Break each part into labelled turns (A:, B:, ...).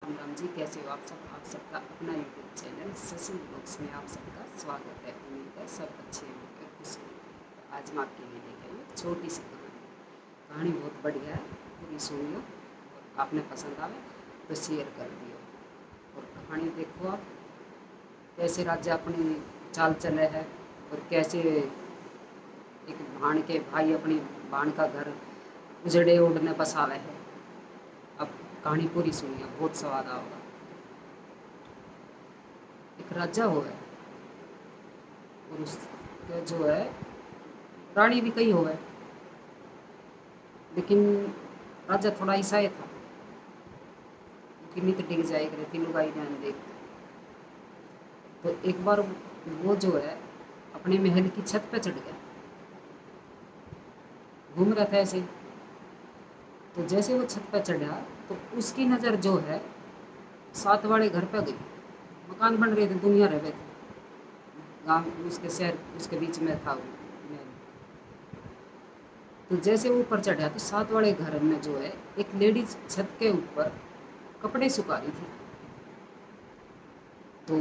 A: राम राम जी, कैसे हो आप सब। आप सबका अपना यूट्यूब चैनल शशि ब्लॉग्स में आप सबका स्वागत है। उम्मीद है सब अच्छे होंगे, खुश होंगे। तो आज मैं आपके लिए लेके आई हूँ छोटी सी कहानी बहुत बढ़िया है, पूरी सुनियो और आपने पसंद आवे तो शेयर कर दियो। और कहानी देखो आप, कैसे राजा अपनी चाल चले है और कैसे एक भाण के भाई अपनी भाण का घर उजड़े उड़ने बसावे है। अब कहानी पूरी सुनिए, बहुत स्वाद आओगा। एक राजा हो है और उसके जो है रानी भी कई हो है, लेकिन राजा थोड़ा ईसाई था। किन्नी तो डिग जाए करे थी लुगाई ध्यान देख। तो एक बार वो जो है अपने महल की छत पे चढ़ गया, घूम रहा था ऐसे। तो जैसे वो छत पे चढ़ा तो उसकी नज़र जो है साथ वाले घर पे गई। मकान बन रहे थे, दुनिया रह रहे थे, गांव उसके शहर उसके बीच में था वो महल। तो जैसे वो ऊपर चढ़ा तो साथ वाले घर में जो है एक लेडीज छत के ऊपर कपड़े सुखा रही थी। तो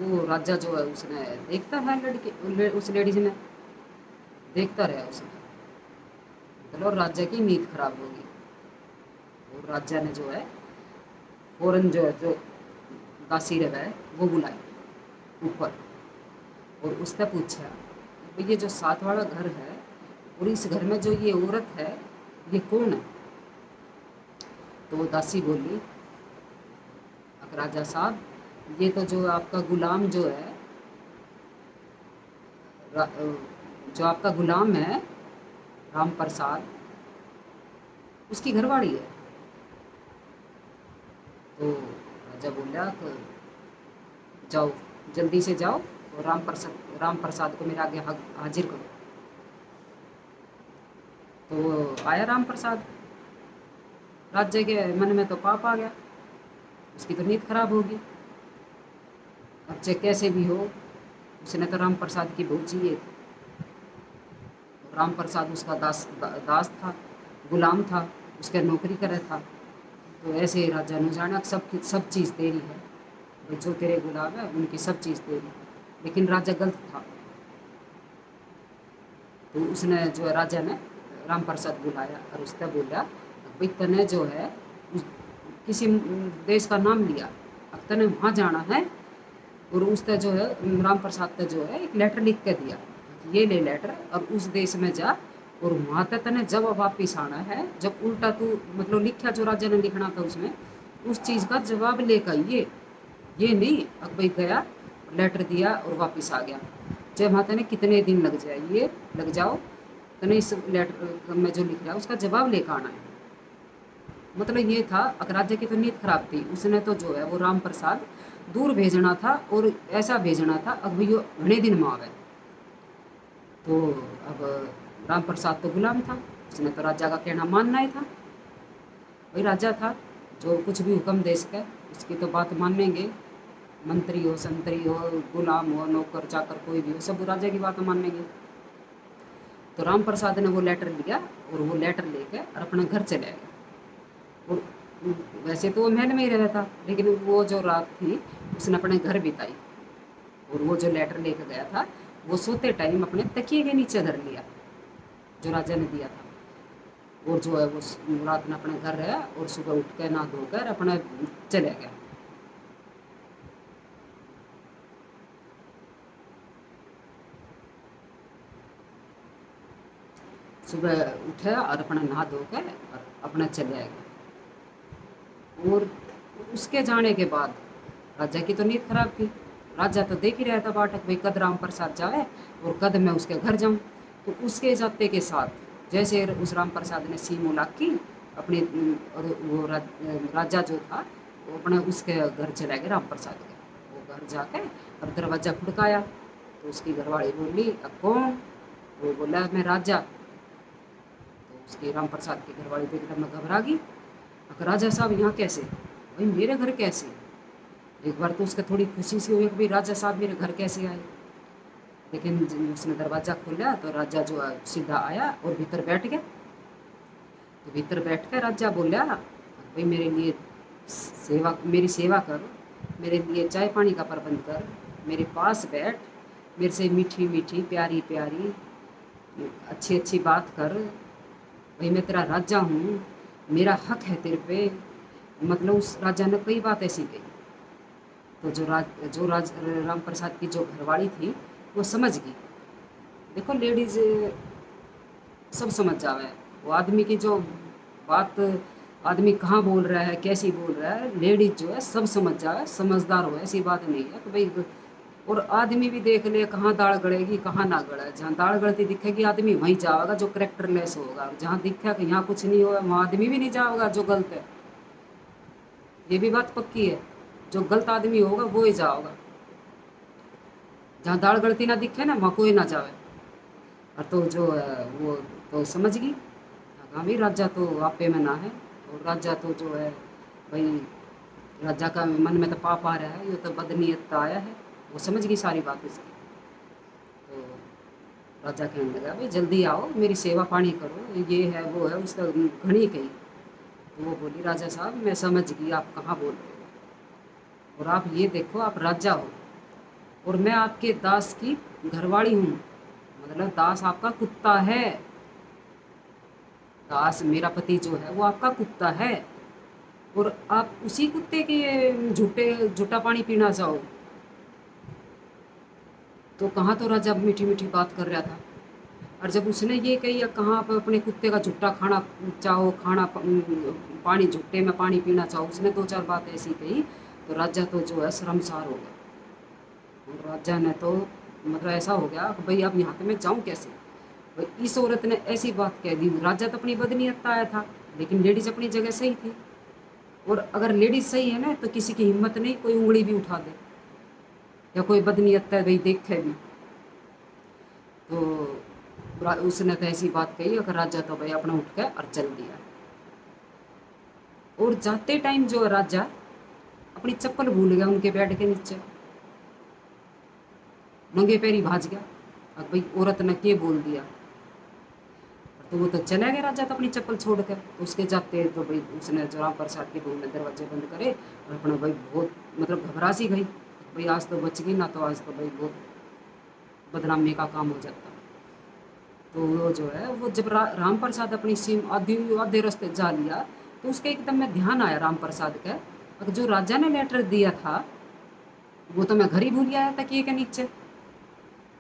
A: वो राजा जो है उसने देखता है उस लेडीज ने देखता रहा उसने। मतलब राजा की नींद खराब होगी और राजा ने जो है फौरन जो है जो दासी रहा है वो बुलाई ऊपर और उसने पूछा कि ये जो साथ वाला घर है और इस घर में जो ये औरत है ये कौन है। तो वो दासी बोली, राजा साहब ये तो जो आपका गुलाम जो है जो आपका गुलाम है राम प्रसाद, उसकी घरवाड़ी है। तो राजा बोला तो जाओ, जल्दी से जाओ और राम प्रसाद को मेरे आगे हाजिर करो। तो आया राम प्रसाद। राज्य के मन में तो पाप आ गया, उसकी तो नींद खराब होगी। अब चाहे कैसे भी हो उसने तो राम प्रसाद की बहुत चाहिए थी। राम प्रसाद उसका दास था, गुलाम था, उसका नौकरी करे था। तो ऐसे ही राजा ने जाना सब चीज़ तेरी है, जो तेरे गुलाम है उनकी सब चीज़ तेरी। लेकिन राजा गलत था। तो उसने जो है राजा ने राम प्रसाद बुलाया और उसने बोला, भाई तने जो है किसी देश का नाम लिया, अब तने वहाँ जाना है। और उसने जो है राम प्रसाद ने जो है एक लेटर लिख के दिया, ये ले लेटर, अब उस देश में जा और वहाँ तक तने जब वापिस आना है, जब उल्टा तू मतलब लिखा जो राजा ने लिखना था उसमें उस चीज़ का जवाब लेकर आइए। ये नहीं अब भाई गया लेटर दिया और वापस आ गया, चाहे वहाँ तने कितने दिन लग जाए, ये लग जाओ, तने इस लेटर में जो लिख रहा है उसका जवाब लेकर आना है। मतलब ये था, अगर राजा की तो नींद खराब थी, उसने तो जो है वो राम प्रसाद दूर भेजना था और ऐसा भेजना था अब वो घने दिन में आवे। तो अब राम प्रसाद तो गुलाम था, उसने तो राजा का कहना मानना ही था। वही राजा था जो कुछ भी हुक्म दे सके उसकी तो बात मानेंगे। मंत्री हो, संतरी हो, गुलाम हो, नौकर चाकर कोई भी हो, सब राजा की बात मानेंगे। तो राम प्रसाद ने वो लेटर लिया और वो लेटर लेके और अपने घर चले गए। और वैसे तो वो महल में ही रहता था, लेकिन वो जो रात थी उसने अपने घर बिताई। और वो जो लेटर लेकर गया था वो सोते टाइम अपने तकिए के नीचे धर लिया जो राजा ने दिया था। और जो है वो रात में अपने घर रहा और सुबह उठ के नहा धोकर अपने चले गया। सुबह उठे और अपना नहा धोकर और अपना चले गया। और उसके जाने के बाद राजा की तो नींद खराब थी। राजा तो देख ही रहा था बाटक, भाई कद राम प्रसाद जाए और कद मैं उसके घर जाऊं। तो उसके जाते के साथ जैसे उस राम प्रसाद ने सी मुलाक की अपने, वो राजा जो था वो अपने उसके घर चला गया राम प्रसाद के। वो घर जाके और दरवाज़ा खड़काया तो उसकी घरवाली बोली, अब कौन। वो बोला, मैं राजा। तो उसकी राम प्रसाद की घरवाली तो एकदम घबरा गई, राजा साहब यहाँ कैसे, भाई मेरे घर कैसे। एक बार तो उसका थोड़ी खुशी सी हुई कि भाई राजा साहब मेरे घर कैसे आए। लेकिन उसने दरवाज़ा खोला तो राजा जो है सीधा आया और भीतर बैठ गया। तो भीतर बैठ कर राजा बोला, भाई मेरे लिए सेवा, मेरी सेवा कर, मेरे लिए चाय पानी का प्रबंध कर, मेरे पास बैठ, मेरे से मीठी मीठी प्यारी प्यारी अच्छी अच्छी बात कर। भाई मैं तेरा राजा हूँ, मेरा हक है तेरे पे। मतलब उस राजा ने कई बात ऐसी कही। तो जो राम प्रसाद की जो घरवाली थी वो समझ गई। देखो लेडीज सब समझ जावे, वो आदमी की जो बात, आदमी कहाँ बोल रहा है, कैसी बोल रहा है, लेडीज जो है सब समझ जावे, समझदार हो, ऐसी बात नहीं है कि भाई। और आदमी भी देख ले कहाँ दाढ़ गड़ेगी कहाँ ना गड़े, जहाँ दाढ़ गड़ती दिखेगी आदमी वहीं जाएगा जो करेक्टरलेस होगा, जहाँ दिखा कि यहाँ कुछ नहीं होगा वहाँ आदमी भी नहीं जाएगा जो गलत है। ये भी बात पक्की है, जो गलत आदमी होगा वो ही जाओगा, जहाँ दाढ़ गड़ती ना दिखे ना वहाँ कोई ना जावे। और तो जो है वो तो समझ गई, हाँ भाई राजा तो आपे में ना है, और राजा तो जो है भाई, राजा का मन में तो पाप आ रहा है, ये तो बदनीयत आया है। वो समझ गई सारी बात उसकी। तो राजा कहने लगा भाई जल्दी आओ, मेरी सेवा पानी करो, ये है वो है, उसने घनी कही। तो वो बोली राजा साहब मैं समझ गई आप कहाँ बोल रहे हो, और आप ये देखो आप राजा हो और मैं आपके दास की घरवाली हूँ, मतलब दास आपका कुत्ता है। दास मेरा पति जो है वो आपका कुत्ता है, और आप उसी कुत्ते के झूठा पानी पीना चाहो। तो कहाँ तो राजा मीठी मीठी बात कर रहा था, और जब उसने ये कही कहाँ आप अपने कुत्ते का झूठा खाना चाहो, पानी झूठे में पानी पीना चाहो, उसने दो चार बात ऐसी कही तो राजा तो जो है शर्मसार हो गया। और राजा ने तो मतलब ऐसा हो गया कि भाई अब यहाँ पे मैं जाऊँ कैसे। भाई इस औरत ने ऐसी बात कह दी, राजा तो अपनी बदनीयत आया था, लेकिन लेडीज अपनी जगह सही थी। और अगर लेडीज सही है ना तो किसी की हिम्मत नहीं कोई उंगली भी उठा दे, या कोई बदनीयत है भाई देखे भी। तो उसने तो ऐसी बात कही, अगर राजा तो भाई अपना उठ के और चल दिया। और जाते टाइम जो राजा अपनी चप्पल भूल गया उनके बेड के नीचे, नंगे पैरी भाज गया। और भाई औरत ने क्या बोल दिया, तो वो तो चला गया राजा तो अपनी चप्पल छोड़ कर। उसके जाते तो भाई उसने जो राम प्रसाद की बहू ने दरवाजे बंद करे, और अपना भाई बहुत मतलब घबरा सी गई, भाई आज तो बच गई ना, तो आज तो भाई बहुत बदनामी का काम हो जाता। तो वो जो है वो जब राम प्रसाद अपनी सीम आधे रास्ते जा लिया, तो उसके एकदम में ध्यान आया राम प्रसाद का, जो राजा ने लेटर दिया था वो तो मैं घर ही भूल आया तकिए के नीचे।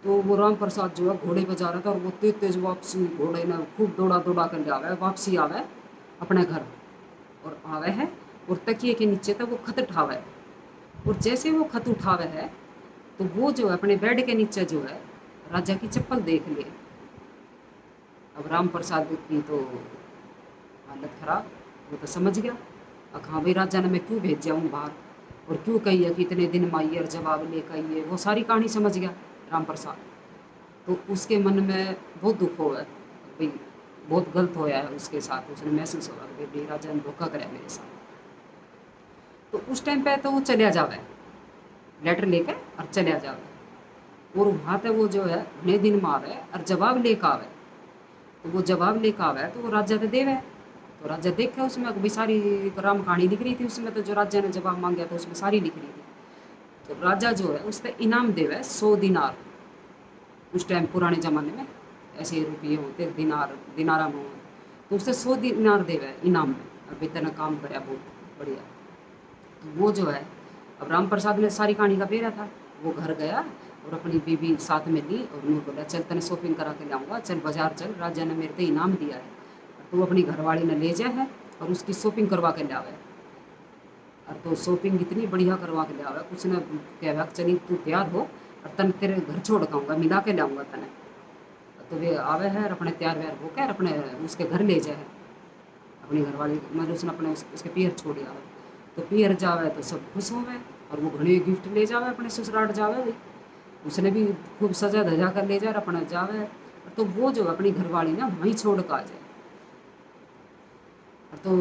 A: तो वो राम प्रसाद जो है घोड़े पे जा रहा था, और वो तेज तेज वापसी घोड़े ने खूब दौड़ा दौड़ा कर ले आवे, वापसी आवे अपने घर, और आवे है और तकिए के नीचे तक वो खत उठावे। और जैसे वो खत उठावे है तो वो जो है अपने बेड के नीचे जो है राजा की चप्पल देख ले। अब राम प्रसाद की तो हालत खराब, वो तो समझ गया अब हाँ भाई राजा ने मैं क्यों भेज जाऊँ बाहर, और क्यों कही है कि इतने दिन में आई और जवाब लेकर आइए, वो सारी कहानी समझ गया राम प्रसाद। तो उसके मन में बहुत दुख हुआ भाई, बहुत गलत होया है उसके साथ, उसने महसूस होगा कि भाई राजा ने धोखा कराया मेरे साथ। तो उस टाइम पे तो वो चलिया जावे लेटर लेकर और चलिया जावे, और वहाँ पे वो जो है नए दिन में आवे और जवाब लेकर आवे। तो वो जवाब लेकर आवे तो वो राजा तो देवे, तो राजा देखे उसमें भी सारी राम कहानी लिख रही थी उसमें, तो जो राजा ने जवाब मांगा तो उसमें सारी लिख रही थी। तो राजा जो है उस पर इनाम देवे 100 दिनार। उस टाइम पुराने ज़माने में ऐसे रुपये होते दिनारा में, तो उससे 100 दिनार देवे इनाम में, अब इतना काम कराया बहुत बढ़िया। तो वो जो है अब राम प्रसाद ने सारी कहानी का बेरा था, वो घर गया और अपनी बीवी साथ में ली, और उन्होंने बोला चल तने शॉपिंग करा के लाऊंगा, चल बाजार चल, राजा ने मेरे को इनाम दिया है। तो वो अपनी घरवाली ने ले जाए है और उसकी शॉपिंग करवा के लावे। और तो शॉपिंग इतनी बढ़िया करवा के लावे, उसने कहा चली तू तैयार हो और तन तेरे घर छोड़ आऊँगा, मिला के लाऊंगा तने। तो वे आवे है और अपने तैयार व्यार होकर अपने उसके घर ले जाए अपनी घरवाली, मतलब उसने अपने उसके पियर छोड़ आवे। तो पियर जावे तो सब खुश होवे, और वो घने गिफ्ट ले जावे अपने ससुराल जावे भाई, उसने भी खूब सजा धजा कर ले जाए अपना जावे। तो वो जो अपनी घरवाली ना वहीं छोड़ कर आ जाए। तो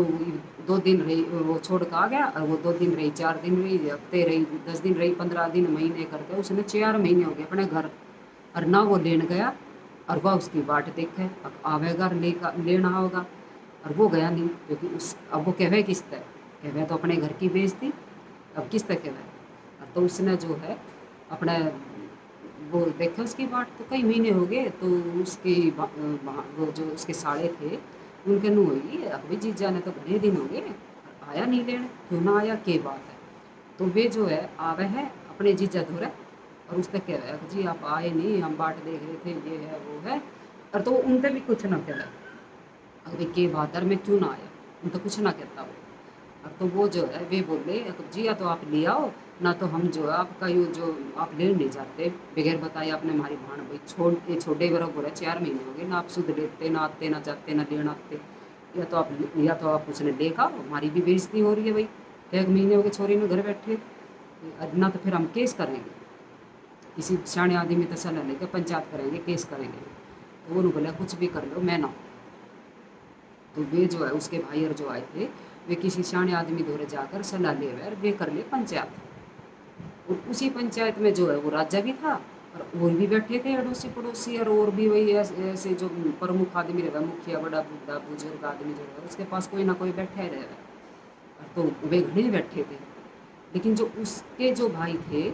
A: 2 दिन रही, वो छोड़ कर आ गया, और वो 2 दिन रही, 4 दिन रही, हफ्ते रही, 10 दिन रही, 15 दिन, महीने करके उसने 4 महीने हो गए अपने घर, और ना वो लेने गया और वह उसकी बाट देखे अब आवेगा लेना होगा, और वो गया नहीं, क्योंकि उस अब वो कहे किस तरह कि मैं तो अपने घर की बेइज्जती, अब किस तक है वह। तो उसने जो है अपने वो देखा उसकी बाट तो कई महीने हो गए, तो उसकी वो जो उसके साड़े थे उनके नु हुई अभी जीजा ने तो घने दिन हो गए आया नहीं लेने, क्यों ना आया के बात है। तो वे जो है आवे है अपने जीजा धोरे और उसने कह रहा है जी आप आए नहीं, हम बाट देख रहे थे, ये है वो है। और तो उनसे भी कुछ ना कह अभी के बात है मैं क्यों ना आया, उन तो कुछ ना कहता वो। अब तो वो जो है वे बोले जी या तो आप ले आओ, ना तो हम जो है आपका ये जो आप ले नहीं जाते बगैर बताए आपने हमारी भाण भाई छोटे बराबर है 4 महीने हो गए ना, आप शुद्ध लेते ना आते ना जाते ना लेना आते, या तो आप उसने देखा हमारी भी बेइज्जती हो रही है भाई, 1 महीने हो गए छोरी में घर बैठे, ना तो फिर हम केस करेंगे किसी सियाने आदमी तो सलाह लेकर पंचायत करेंगे केस करेंगे। तो वो बोला कुछ भी कर लो मैं ना। तो वे जो है उसके भाई और जो आए थे वे किसी सियाने आदमी द्वारा जाकर सलाह ले और वे कर ले पंचायत। और उसी पंचायत में जो है वो राजा भी था और भी बैठे थे अड़ोसी पड़ोसी और भी वही ऐसे जो प्रमुख आदमी रहे मुखिया बड़ा बुढ़ा बुजुर्ग आदमी जो है उसके पास कोई ना कोई बैठा ही रहे। तो वे घने बैठे थे, लेकिन जो उसके जो भाई थे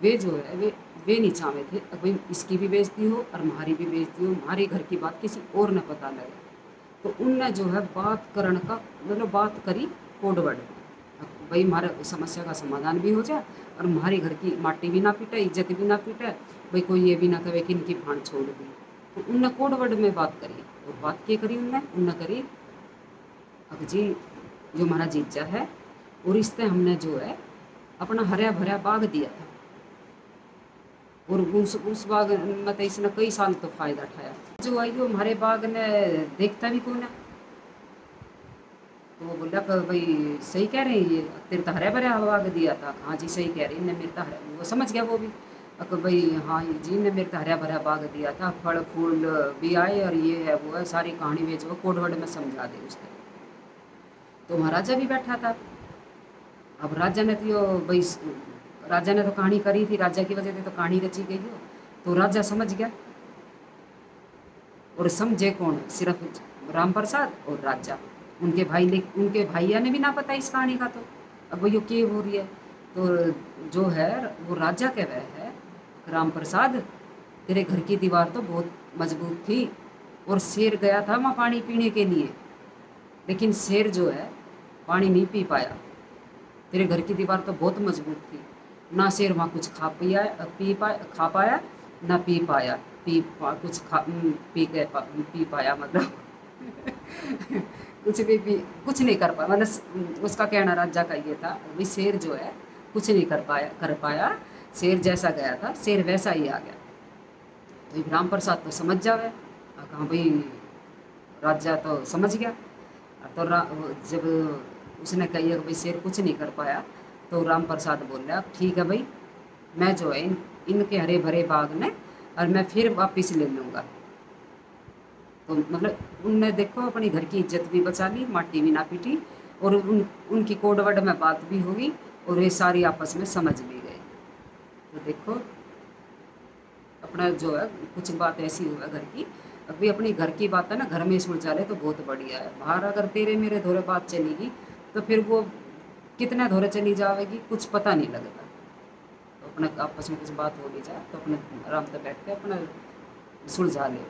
A: वे जो है वे नहीं चाहे थे भाई इसकी भी बेइज्जती हो और हमारी भी बेइज्जती हो, हमारे घर की बात किसी और न पता लगे। तो उनने जो है बात करने का मतलब बात करी कोडवर्ड, भाई हमारे समस्या का समाधान भी हो जाए और हमारे घर की माटी भी ना पीटे इज्जत भी ना पीटे, भाई कोई ये भी ना कहे कि इनकी भाण छोड़ दी। तो उनने कोडवर्ड में बात करी और बात क्या करी उनने करी अब जी जो हमारा जीजा है और इससे हमने जो है अपना हरा भरा बाग दिया था और उस बाग में तो इसने कई साल तो फायदा उठाया, जो आई वो हमारे बाग ने देखता भी कौन है। तो वो बोला कि भाई सही कह रहे हैं ये तेरे तो हरा भरा बाग दिया था, हाँ जी सही कह रही है, मेरे तो वो समझ गया वो भी कि भाई हाँ जी ने मेरे तो हरा भरा बाग दिया था, फल फूल भी आए और ये है वो है, सारी कहानी में जो कोडवर्ड में समझा दी उसने। तो महाराजा भी बैठा था, अब राजा ने तो भाई राजा ने तो कहानी करी थी, राजा की वजह से तो कहानी रची गई हो, तो राजा समझ गया और समझे कौन सिर्फ राम प्रसाद और राजा, उनके भाइया ने भी ना पता इस कहानी का। तो अब वो क्या हो रही है, तो जो है वो राजा कह रहे है राम प्रसाद तेरे घर की दीवार तो बहुत मजबूत थी और शेर गया था वहाँ पानी पीने के लिए, लेकिन शेर जो है पानी नहीं पी पाया, तेरे घर की दीवार तो बहुत मजबूत थी, ना शेर वहाँ कुछ खा पाया ना पी पाया, पी पाया मतलब कुछ नहीं कर पाया, मतलब उसका कहना राजा का ये था भाई शेर जो है कुछ नहीं कर पाया, शेर जैसा गया था शेर वैसा ही आ गया। तो राम प्रसाद तो समझ जावे, कहा भाई राजा तो समझ गया। तो जब उसने कही कि भाई शेर कुछ नहीं कर पाया, तो राम प्रसाद बोल रहा ठीक है भाई मैं जो है इनके हरे भरे बाग में और मैं फिर वापस ले लूँगा। तो मतलब उनने देखो अपनी घर की इज्जत भी बचा ली, माटी भी ना पीटी और उनकी कोडवर्ड में बात भी होगी और ये सारी आपस में समझ भी गए। तो देखो अपना जो है कुछ बात ऐसी हुआ घर की, अभी अपनी घर की बात है ना घर में सुलझा ले तो बहुत बढ़िया है, बाहर अगर तेरे मेरे धोरे बात चलेगी तो फिर वो कितना धोरे चली जाएगी कुछ पता नहीं लगता। तो अपना आपस में कुछ बात हो भी जाए तो अपने आराम से बैठ के अपना सुलझा ले।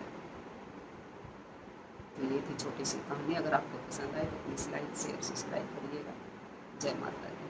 A: तो ये थी छोटी सी कहानी, अगर आपको पसंद आए तो प्लीज़ लाइक शेयर सब्सक्राइब करिएगा। जय माता दी।